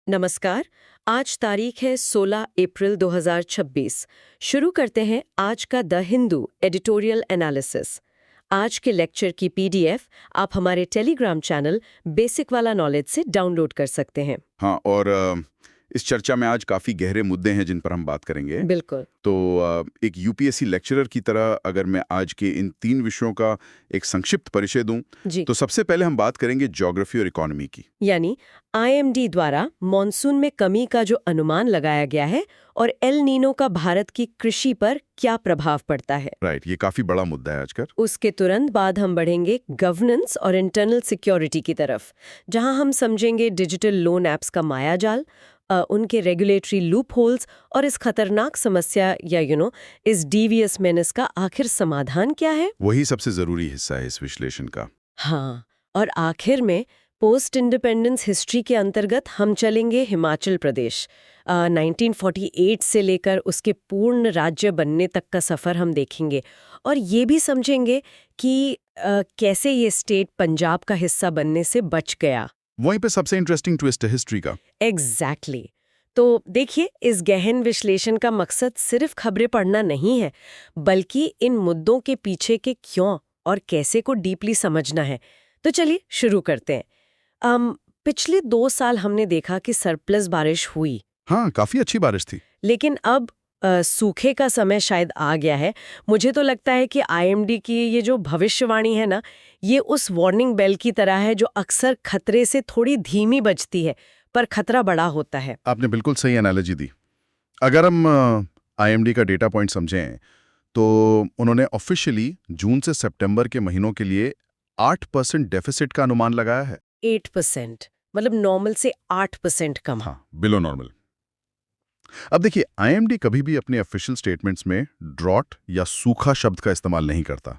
नमस्कार। आज तारीख है 16 अप्रैल 2026। शुरू करते हैं आज का द हिंदू एडिटोरियल एनालिसिस। आज के लेक्चर की पीडीएफ आप हमारे टेलीग्राम चैनल बेसिक वाला नॉलेज से डाउनलोड कर सकते हैं। हाँ, और इस चर्चा में आज काफ़ी गहरे मुद्दे हैं जिन पर हम बात करेंगे। बिल्कुल। तो एक यूपीएससी लेक्चरर की तरह अगर मैं आज के इन 3 विषयों का एक संक्षिप्त परिचय दूं, जी। तो सबसे पहले हम बात करेंगे ज्योग्राफी और इकोनॉमी की। यानी आईएमडी द्वारा मॉनसून में कमी का जो अनुमान लगाया गया है और एल नीनो का भारत की कृषि पर क्या प्रभाव पड़ता है। राइट, ये काफ़ी बड़ा मुद्दा है आजकल। उसके तुरंत बाद हम बढ़ेंगे गवर्नेंस और इंटरनल सिक्योरिटी की तरफ, जहां हम समझेंगे डिजिटल लोन ऐप्स का मायाजाल, उनके रेगुलेटरी लूप होल्स और इस खतरनाक समस्या या इस डीवियस मेनेस का आखिर समाधान क्या है। वही सबसे ज़रूरी हिस्सा है इस विश्लेषण का। हाँ, और आखिर में पोस्ट इंडिपेंडेंस हिस्ट्री के अंतर्गत हम चलेंगे हिमाचल प्रदेश। 1948 से लेकर उसके पूर्ण राज्य बनने तक का सफ़र हम देखेंगे और ये भी समझेंगे कि कैसे ये स्टेट पंजाब का हिस्सा बनने से बच गया। वहीं पे सबसे इंटरेस्टिंग ट्विस्ट है हिस्ट्री का। एग्जैक्टली। तो देखिए, इस गहन विश्लेषण का मकसद सिर्फ खबरें पढ़ना नहीं है, बल्कि इन मुद्दों के पीछे के क्यों और कैसे को डीपली समझना है। तो चलिए शुरू करते हैं। पिछले 2 साल हमने देखा कि सरप्लस बारिश हुई। हाँ, काफ़ी अच्छी बारिश थी। लेकिन अब सूखे का समय शायद आ गया है। मुझे तो लगता है कि आईएमडी की ये जो भविष्यवाणी है ना, ये उस वार्निंग बेल की तरह है जो अक्सर खतरे से थोड़ी धीमी बजती है, पर खतरा बड़ा होता है। आपने बिल्कुल सही एनालॉजी दी। अगर हम आईएमडी का डेटा पॉइंट समझें, तो उन्होंने ऑफिशियली जून से सितंबर के महीनों के लिए 8% डेफिसिट का अनुमान लगाया है। 8%, मतलब नॉर्मल से 8% कम। हाँ, बिलो नॉर्मल। अब देखिए, आईएमडी कभी भी अपने ऑफिशियल स्टेटमेंट्स में ड्रॉट या सूखा शब्द का इस्तेमाल नहीं करता।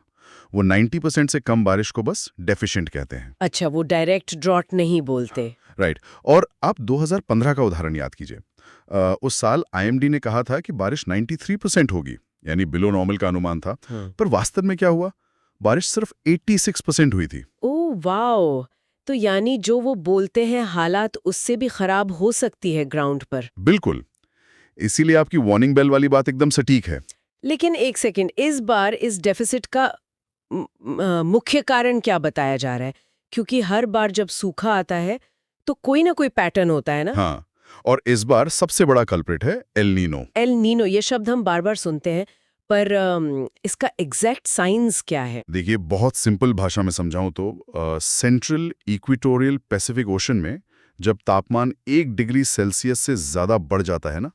वो 90% से कम बारिश को बस डेफिशिएंट कहते हैं। अच्छा, वो डायरेक्ट ड्रॉट नहीं बोलते। राइट। और आप 2015 का उदाहरण याद कीजिए। उस साल आईएमडी ने कहा था कि बारिश 93% होगी, यानी बिलो नॉर्मल का अनुमान था। पर वास्तव में क्या हुआ? बारिश सिर्फ 86% हुई थी। Oh wow! तो यानी जो वो बोलते हैं हालात उससे भी खराब हो सकती है ग्राउंड पर। बिल्कुल। इसीलिए आपकी वार्निंग बेल वाली बात एकदम सटीक है। लेकिन एक सेकंड, इस बार इस डेफिसिट का मुख्य कारण क्या बताया जा रहा है? क्योंकि हर बार जब सूखा आता है तो कोई ना कोई पैटर्न होता है ना। हाँ, और इस बार सबसे बड़ा कल्प्रिट है एल नीनो। एल नीनो, ये शब्द हम बार बार सुनते हैं, पर इसका एग्जैक्ट साइंस क्या है? देखिए, बहुत सिंपल भाषा में समझाऊं तो सेंट्रल इक्वेटोरियल पैसिफिक ओशन में जब तापमान 1 डिग्री सेल्सियस से ज्यादा बढ़ जाता है ना,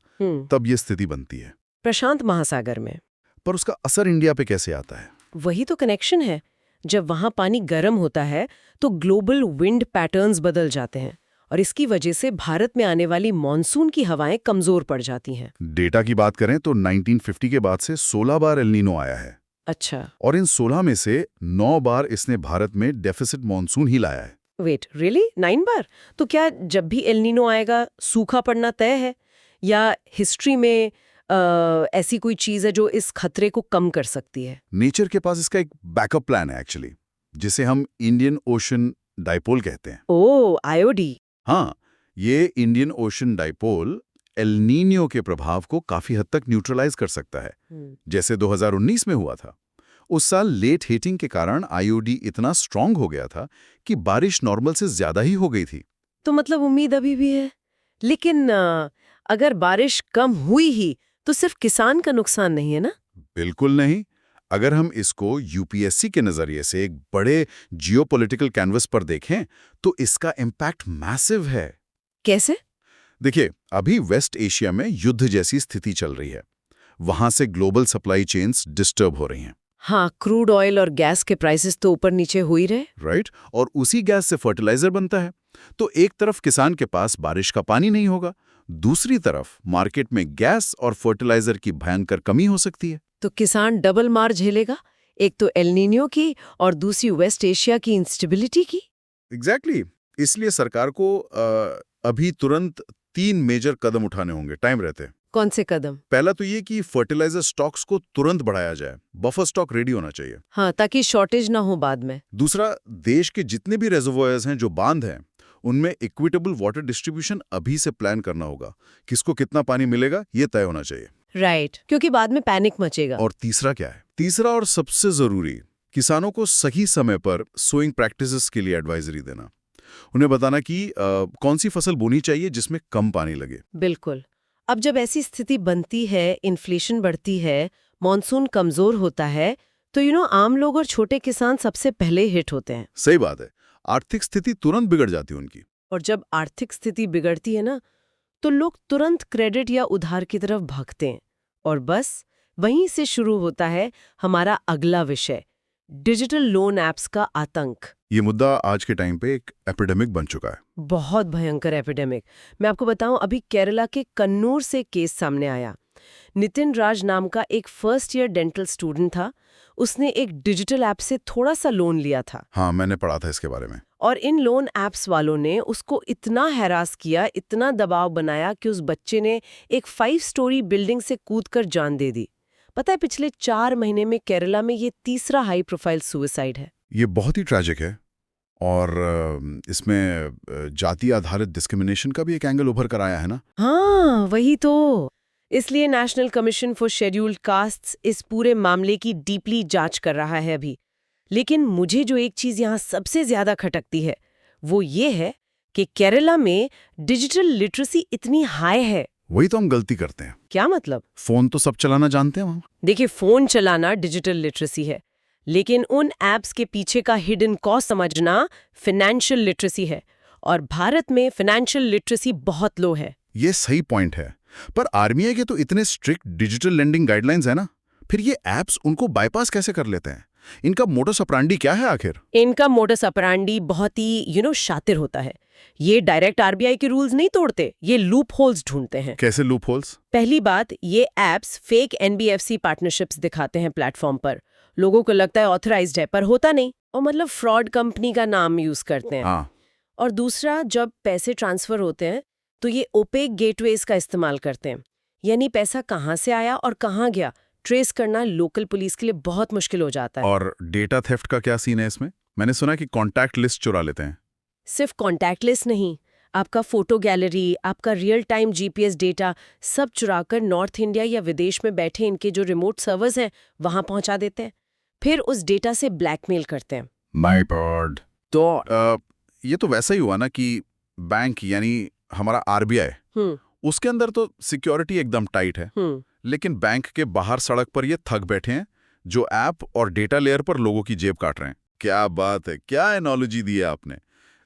तब ये स्थिति बनती है। प्रशांत महासागर में। पर उसका असर इंडिया पे कैसे आता है? वही तो कनेक्शन है। जब वहां पानी गर्म होता है तो ग्लोबल विंड पैटर्न्स बदल जाते हैं और इसकी वजह से भारत में आने वाली मॉनसून की हवाएं कमजोर पड़ जाती हैं। डेटा की बात करें तो 1950 के बाद से 16 बार एल नीनो आया है। अच्छा। और इन 16 में से 9 बार इसने भारत में डेफिसिट मॉनसून ही लाया है। वेट, रियली 9 बार? तो क्या जब भी एल नीनो आएगा सूखा पड़ना तय है, या हिस्ट्री में ऐसी कोई चीज है जो इस खतरे को कम कर सकती है? नेचर के पास इसका एक बैकअप प्लान है एक्चुअली, जिसे हम इंडियन ओशन डाइपोल कहते हैं। ओह, आईओडी। हाँ, ये Indian ocean dipole El Nino के प्रभाव को काफी हद तक न्यूट्रलाइज कर सकता है, जैसे 2019 में हुआ था। उस साल लेट हीटिंग के कारण आईओडी इतना स्ट्रांग हो गया था कि बारिश नॉर्मल से ज्यादा ही हो गई थी। तो मतलब उम्मीद अभी भी है। लेकिन अगर बारिश कम हुई ही तो सिर्फ किसान का नुकसान नहीं है ना? बिल्कुल नहीं। अगर हम इसको यूपीएससी के नजरिए से एक बड़े जियोपॉलिटिकल कैनवस पर देखें, तो इसका इम्पैक्ट मैसिव है। कैसे? देखिए, अभी वेस्ट एशिया में युद्ध जैसी स्थिति चल रही है। वहां से ग्लोबल सप्लाई चेन्स डिस्टर्ब हो रही हैं। हाँ, क्रूड ऑयल और गैस के प्राइसेस तो ऊपर नीचे हो ही रहे। राइट, और उसी गैस से फर्टिलाइजर बनता है। तो एक तरफ किसान के पास बारिश का पानी नहीं होगा, दूसरी तरफ मार्केट में गैस और फर्टिलाइजर की भयंकर कमी हो सकती है। तो किसान डबल मार झेलेगा, एक तो एल नीनो की और दूसरी वेस्ट एशिया की इंस्टेबिलिटी की। एग्जैक्टली। इसलिए सरकार को अभी तुरंत 3 मेजर कदम उठाने होंगे टाइम रहते। कौन से कदम? पहला तो ये कि फर्टिलाइजर स्टॉक्स को तुरंत बढ़ाया जाए, बफर स्टॉक रेडी होना चाहिए। हाँ, ताकि शॉर्टेज ना हो बाद में। दूसरा, देश के जितने भी रिजर्वोयर्स हैं, जो बांध हैं, उनमें इक्विटेबल वाटर डिस्ट्रीब्यूशन अभी से प्लान करना होगा। किसको कितना पानी मिलेगा ये तय होना चाहिए। राइट, क्योंकि बाद में पैनिक मचेगा। और तीसरा क्या है? तीसरा और सबसे जरूरी, किसानों को सही समय पर सोइंग प्रैक्टिसेस के लिए एडवाइजरी देना। उन्हें बताना कि कौन सी फसल बोनी चाहिए जिसमें कम पानी लगे। बिल्कुल। अब जब ऐसी स्थिति बनती है, इन्फ्लेशन बढ़ती है, मॉनसून कमजोर होता है, तो आम लोग और छोटे किसान सबसे पहले हिट होते हैं। सही बात है, आर्थिक स्थिति तुरंत बिगड़ जाती है उनकी। और जब आर्थिक स्थिति बिगड़ती है ना, तो लोग तुरंत क्रेडिट या उधार की तरफ भागते हैं। और बस वहीं से शुरू होता है हमारा अगला विषय, डिजिटल लोन ऐप्स का आतंक। ये मुद्दा आज के टाइम पे एक एपिडेमिक बन चुका है। बहुत भयंकर एपिडेमिक। मैं आपको बताऊं, अभी केरला के कन्नूर से केस सामने आया। नितिन राज नाम का एक फर्स्ट ईयर डेंटल स्टूडेंट था। उसने एक डिजिटल ऐप से थोड़ा सा लोन लिया था। हाँ, मैंने पढ़ा था इसके बारे में। और इन लोन ऐप्स वालों ने उसको इतना हैरास किया, इतना दबाव बनाया कि उस बच्चे ने एक 5 स्टोरी बिल्डिंग से कूदकर जान दे दी। पता है, पिछले 4 महीने में केरला में ये तीसरा हाई प्रोफाइल सुसाइड है। ये बहुत ही ट्रैजिक है। और इसमें जाति आधारित डिस्क्रिमिनेशन का भी एक एंगल उभर कर आया है ना। हाँ, वही तो। इसलिए national commission for scheduled castes इस पूरे मामले की डीपली जांच कर रहा है अभी। लेकिन मुझे जो एक चीज यहाँ सबसे ज्यादा खटकती है वो ये है कि केरला में डिजिटल लिटरेसी इतनी हाई है। वही तो हम गलती करते हैं। क्या मतलब? फोन तो सब चलाना जानते हैं वहां। देखिए, फोन चलाना डिजिटल लिटरेसी है, लेकिन उन ऐप्स के पीछे का हिडन कॉस्ट समझना फाइनेंशियल लिटरेसी है। और भारत में फाइनेंशियल लिटरेसी बहुत लो है। ये सही पॉइंट है, पर आरबीआई के तो इतने स्ट्रिक्ट डिजिटल लेंडिंग गाइडलाइंस है ना, फिर ये ऐप्स उनको बाईपास कैसे कर लेते हैं? इनका मोटस ऑपरेंडी क्या है आखिर? इनका मोटस ऑपरेंडी बहुत ही शातिर होता है। ये डायरेक्ट आरबीआई के रूल्स नहीं तोड़ते, ये लूप होल्स ढूंढते हैं। कैसे लूप होल्स? पहली बात, ये ऐप्स फेक एनबीएफसी पार्टनरशिप्स दिखाते हैं प्लेटफॉर्म पर। लोगों को लगता है ऑथराइज्ड है, पर होता नहीं, और मतलब फ्रॉड कंपनी का नाम यूज करते हैं। हाँ। और दूसरा, जब पैसे ट्रांसफर होते हैं तो ये ओपेक गेटवेज का इस्तेमाल करते हैं। यानी पैसा कहाँ से आया और कहाँ गया ट्रेस करना लोकल पुलिस के लिए बहुत मुश्किल हो जाता है। और डेटा थेफ्ट का क्या सीन है इसमें? मैंने सुना कि कॉन्टैक्ट लिस्ट चुरा लेते हैं। सिर्फ कॉन्टैक्ट लिस्ट नहीं, आपका फोटो गैलरी, आपका रियल टाइम जीपीएस डेटा सब चुराकर नॉर्थ इंडिया या विदेश में बैठे इनके जो रिमोट सर्वर्स हैं वहां पहुंचा देते हैं। फिर उस डेटा से ब्लैकमेल करते हैं। My God. तो ये तो वैसा ही हुआ ना कि बैंक यानी हमारा आरबीआई, उसके अंदर तो सिक्योरिटी एकदम टाइट है, लेकिन बैंक के बाहर सड़क पर ये थक बैठे हैं जो ऐप और डेटा लेयर पर लोगों की जेब काट रहे हैं। क्या बात है, क्या एनोलॉजी दी है आपने।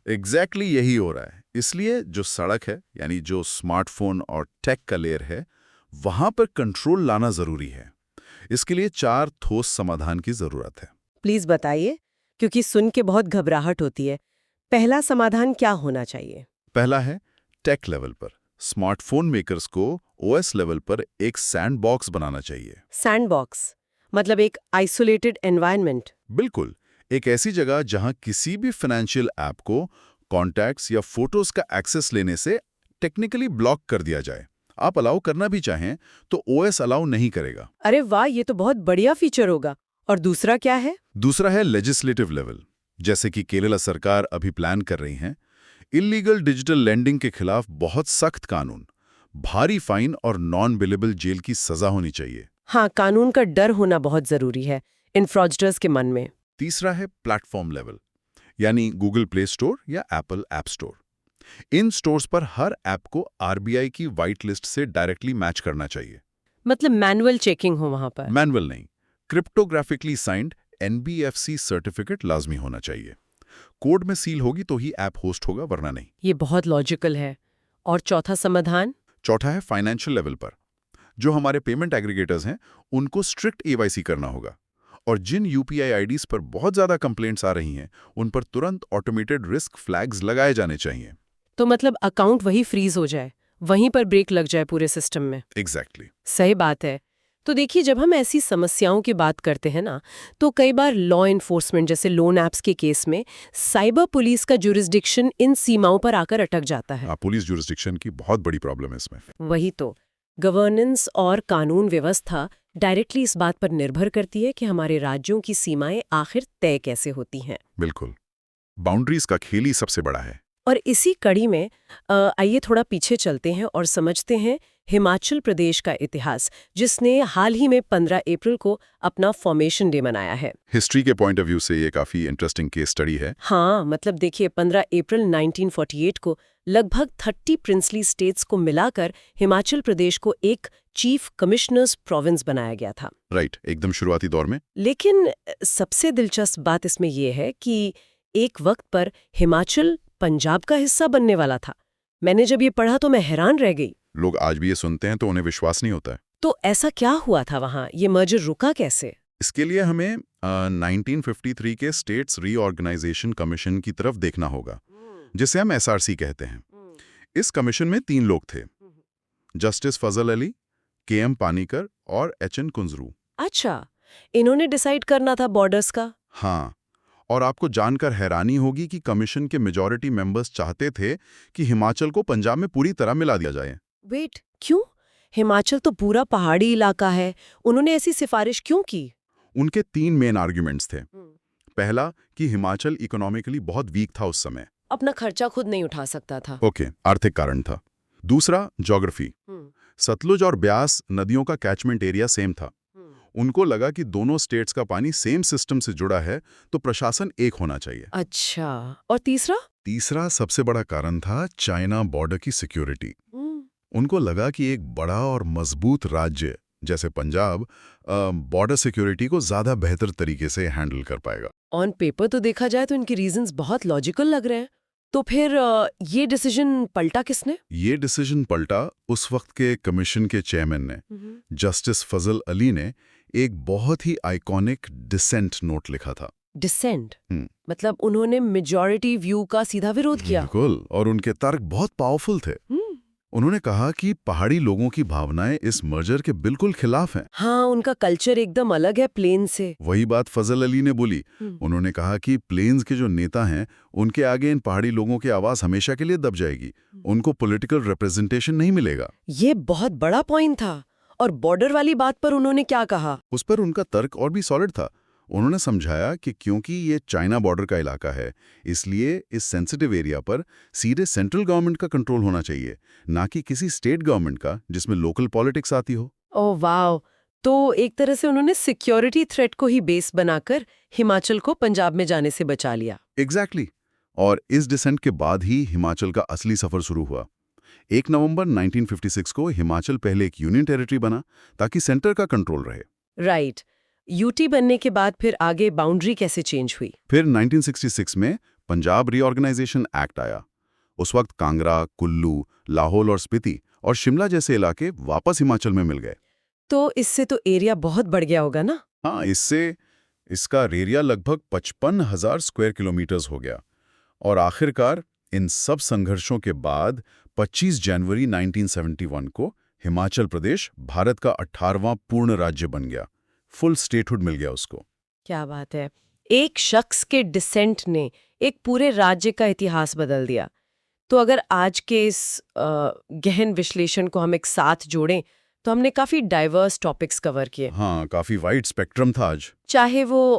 एग्जैक्टली यही हो रहा है। इसलिए जो सड़क है यानी जो स्मार्टफोन और टेक का लेयर है, वहां पर कंट्रोल लाना जरूरी है। इसके लिए 4 ठोस समाधान की जरूरत है। प्लीज बताइए, क्योंकि सुन के बहुत घबराहट होती है। पहला समाधान क्या होना चाहिए? पहला है टेक लेवल पर स्मार्टफोन मेकर्स को ओएस लेवल पर एक सैंडबॉक्स बनाना चाहिए। सैंडबॉक्स मतलब एक आइसोलेटेड एनवायरनमेंट? बिल्कुल, एक ऐसी जगह जहां किसी भी फाइनेंशियल ऐप को कॉन्टैक्ट्स या फोटोज का एक्सेस लेने से टेक्निकली ब्लॉक कर दिया जाए। आप अलाउ करना भी चाहें तो ओएस अलाउ नहीं करेगा। अरे वाह, ये तो बहुत बढ़िया फीचर होगा। और दूसरा क्या है? दूसरा है लेजिस्लेटिव लेवल। जैसे कि केरला सरकार अभी प्लान कर रही है, इल्लीगल डिजिटल लेंडिंग के खिलाफ बहुत सख्त कानून, भारी फाइन और नॉन बिलेबल जेल की सजा होनी चाहिए। हाँ, कानून का डर होना बहुत जरूरी है इन फ्रॉडस्टर्स के मन में। तीसरा है प्लेटफॉर्म लेवल, यानी गूगल प्ले स्टोर या एप्पल ऐप स्टोर। इन स्टोर्स पर हर ऐप को आरबीआई की व्हाइट लिस्ट से डायरेक्टली मैच करना चाहिए। मतलब मैनुअल चेकिंग हो वहां पर? मैनुअल नहीं, क्रिप्टोग्राफिकली साइंड एनबीएफसी सर्टिफिकेट लाजमी होना चाहिए। कोड में सील होगी तो ही ऐप होस्ट होगा, वरना नहीं। ये बहुत लॉजिकल है। और चौथा समाधान? चौथा है फाइनेंशियल लेवल पर। जो हमारे पेमेंट एग्रीगेटर्स हैं, उनको स्ट्रिक्ट केवाईसी करना होगा। और जिन यूपीआई आईडीज पर बहुत ज्यादा कंप्लेंट्स आ रही हैं, उन पर तुरंत ऑटोमेटेड रिस्क फ्लैग्स लगाए जाने चाहिए। तो मतलब अकाउंट वही फ्रीज हो जाए, वहीं पर ब्रेक लग जाए पूरे सिस्टम में। एग्जैक्टली। सही बात है। तो देखिए, जब हम ऐसी समस्याओं की बात करते हैं ना, तो कई बार लॉ इन्फोर्समेंट जैसे लोन ऐप्स के केस में साइबर पुलिस का जुरिस्डिक्शन इन सीमाओं पर आकर अटक जाता है। पुलिस जुरिस्डिक्शन की बहुत बड़ी प्रॉब्लम है इसमें। वही तो, गवर्नेंस और कानून व्यवस्था डायरेक्टली इस बात पर निर्भर करती है कि हमारे राज्यों की सीमाएं आखिर तय कैसे होती हैं। बिल्कुल, बाउंड्रीज का खेल ही सबसे बड़ा है। और इसी कड़ी में आइए थोड़ा पीछे चलते हैं और समझते हैं हिमाचल प्रदेश का इतिहास, जिसने हाल ही में 15 अप्रैल को अपना फॉर्मेशन डे मनाया है। हिस्ट्री के पॉइंट ऑफ व्यू से ये काफी इंटरेस्टिंग केस स्टडी है। हाँ, मतलब देखिए 15 अप्रैल 1948 को लगभग 30 प्रिंसली स्टेट्स को मिलाकर हिमाचल प्रदेश को एक चीफ कमिश्नर्स प्रोविंस बनाया गया था। राइट, एकदम शुरुआती दौर में। लेकिन सबसे दिलचस्प बात इसमें यह है कि एक वक्त पर हिमाचल पंजाब का हिस्सा बनने वाला था। मैंने जब ये पढ़ा तो मैं हैरान रह गई। लोग आज भी ये सुनते हैं तो उन्हें विश्वास नहीं होता है। तो ऐसा क्या हुआ था वहाँ? ये मर्जर रुका कैसे? इसके लिए हमें 1953 के स्टेट्स रीऑर्गेनाइजेशन कमीशन की तरफ देखना होगा, जिसे हम एसआरसी कहते हैं। इस कमीशन में 3 लोग थे, जस्टिस फजल अली, केएम पानीकर और एचएन कुंजरू। अच्छा, इन्होंने डिसाइड करना था बॉर्डर्स का? हाँ, और आपको जानकर हैरानी होगी कि कमीशन के मेजॉरिटी मेंबर्स चाहते थे कि हिमाचल को पंजाब में पूरी तरह मिला दिया जाए। वेट, क्यों? हिमाचल तो पूरा पहाड़ी इलाका है, उन्होंने ऐसी सिफारिश क्यों की? उनके 3 मेन आर्ग्यूमेंट्स थे। पहला कि हिमाचल इकोनॉमिकली बहुत वीक था उस समय, अपना खर्चा खुद नहीं उठा सकता था। ओके, आर्थिक कारण था। दूसरा, ज्योग्राफी। सतलुज और ब्यास नदियों का कैचमेंट एरिया सेम था। उनको लगा कि दोनों स्टेट्स का पानी सेम सिस्टम से जुड़ा है, तो प्रशासन एक होना चाहिए। अच्छा, और तीसरा? तीसरा सबसे बड़ा कारण था चाइना बॉर्डर की सिक्योरिटी। उनको लगा कि एक बड़ा और मजबूत राज्य जैसे पंजाब बॉर्डर सिक्योरिटी को ज्यादा बेहतर तरीके से हैंडल कर पाएगा। ऑन पेपर तो देखा जाए तो इनके रीजंस बहुत लॉजिकल लग रहे हैं। तो फिर ये डिसीजन पलटा किसने? ये डिसीजन पलटा उस वक्त के कमीशन के चेयरमैन ने, जस्टिस फजल अली ने एक बहुत ही आइकॉनिक डिसेंट नोट लिखा था। डिसेंट? मतलब उन्होंने मेजॉरिटी व्यू का सीधा विरोध किया? बिल्कुल, और उनके तर्क बहुत पावरफुल थे। उन्होंने कहा कि पहाड़ी लोगों की भावनाएं इस मर्जर के बिल्कुल खिलाफ हैं। हाँ, उनका कल्चर एकदम अलग है प्लेन से। वही बात फजल अली ने बोली। उन्होंने कहा कि प्लेन्स के जो नेता हैं, उनके आगे इन पहाड़ी लोगों की आवाज हमेशा के लिए दब जाएगी, उनको पॉलिटिकल रिप्रेजेंटेशन नहीं मिलेगा। ये बहुत बड़ा पॉइंट था। और बॉर्डर वाली बात पर उन्होंने क्या कहा? उस पर उनका तर्क और भी सॉलिड था। उन्होंने समझाया कि क्योंकि ये चाइना बॉर्डर का इलाका है, इसलिए इस सेंसिटिव एरिया पर सीधे सेंट्रल गवर्नमेंट का कंट्रोल होना चाहिए, ना कि किसी स्टेट गवर्नमेंट का जिसमें लोकल पॉलिटिक्स आती हो। ओह वाह! तो एक तरह से उन्होंने सिक्योरिटी थ्रेट को ही बेस बनाकर हिमाचल को पंजाब में जाने से बचा लिया। एग्जैक्टली। और इस डिसेंट के बाद ही हिमाचल का असली सफर शुरू हुआ। 1 नवंबर 1956 को हिमाचल पहले एक यूनियन टेरिटरी बना ताकि सेंटर का कंट्रोल रहे। राइट। यूटी बनने के बाद फिर आगे बाउंड्री कैसे चेंज हुई? फिर 1966 में पंजाब रीऑर्गेनाइजेशन एक्ट आया। उस वक्त कांगड़ा, कुल्लू, लाहौल और स्पीति और शिमला जैसे इलाके वापस हिमाचल में मिल गए। तो इससे तो एरिया बहुत बढ़ गया होगा ना? हाँ, इसका एरिया लगभग 55,000 स्क्वायर किलोमीटर्स हो गया। और आखिरकार इन सब संघर्षों के बाद 25 जनवरी 1971 को हिमाचल प्रदेश भारत का 18वां पूर्ण राज्य बन गया। फुल स्टेटहुड मिल गया उसको। क्या बात है! एक शख्स के डिसेंट ने एक पूरे राज्य का इतिहास बदल दिया। तो अगर आज के इस गहन विश्लेषण को हम एक साथ जोड़ें तो हमने काफी डाइवर्स टॉपिक्स कवर किए। हाँ, काफी वाइड स्पेक्ट्रम था आज। चाहे वो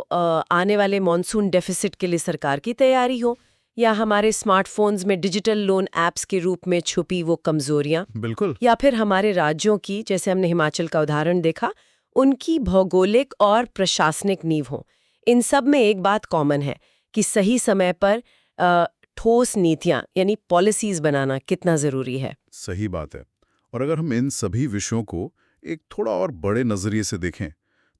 आने वाले मॉनसून डेफिसिट के लिए सरकार की तैयारी हो, या हमारे स्मार्टफोन्स में डिजिटल लोन ऐप्स के रूप में छुपी वो कमजोरियां, बिल्कुल, या फिर हमारे राज्यों की, जैसे हमने हिमाचल का उदाहरण देखा, उनकी भौगोलिक और प्रशासनिक नींव हो। इन सब में एक बात कॉमन है कि सही समय पर ठोस नीतियां यानी पॉलिसीज बनाना कितना जरूरी है। सही बात है। और अगर हम इन सभी विषयों को एक थोड़ा और बड़े नजरिए से देखें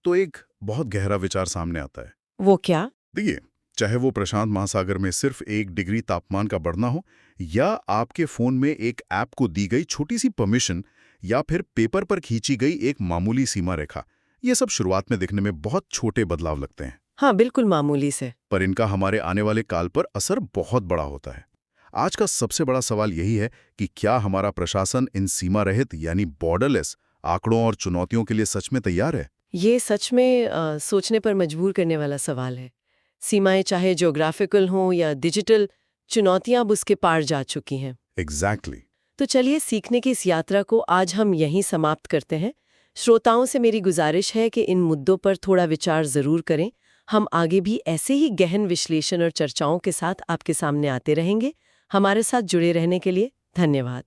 तो एक बहुत गहरा विचार सामने आता है। वो क्या? देखिए, चाहे वो प्रशांत महासागर में सिर्फ 1 डिग्री तापमान का बढ़ना हो, या आपके फोन में एक ऐप को दी गई छोटी सी परमिशन, या फिर पेपर पर खींची गई एक मामूली सीमा रेखा, ये सब शुरुआत में दिखने में बहुत छोटे बदलाव लगते हैं। हाँ, बिल्कुल मामूली से। पर इनका हमारे आने वाले काल पर असर बहुत बड़ा होता है। आज का सबसे बड़ा सवाल यही है कि क्या हमारा प्रशासन इन सीमा रहित यानी बॉर्डरलेस आंकड़ों और चुनौतियों के लिए सच में तैयार है? ये सच में सोचने पर मजबूर करने वाला सवाल है। सीमाएं चाहे ज्योग्राफिकल हों या डिजिटल, चुनौतियां अब उसके पार जा चुकी हैं। एग्जैक्टली। तो चलिए सीखने की इस यात्रा को आज हम यहीं समाप्त करते हैं। श्रोताओं से मेरी गुजारिश है कि इन मुद्दों पर थोड़ा विचार जरूर करें। हम आगे भी ऐसे ही गहन विश्लेषण और चर्चाओं के साथ आपके सामने आते रहेंगे। हमारे साथ जुड़े रहने के लिए धन्यवाद।